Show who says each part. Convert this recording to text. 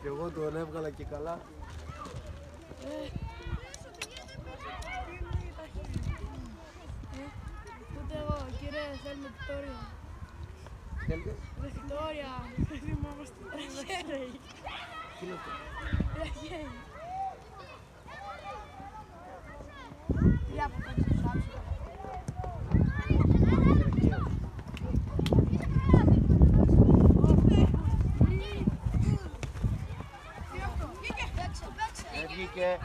Speaker 1: Κι εγώ τον έβγαλα και καλά.
Speaker 2: Ούτε εγώ, κύριε, θέλουμε Βικτόρια.
Speaker 1: Θέλετε.
Speaker 2: Βικτόρια, θυμάμαστε τα χέρι.
Speaker 1: Τι είναι αυτό.
Speaker 2: Τα χέρι. Τι από κάτω στο σάψο.
Speaker 1: Βγήκε.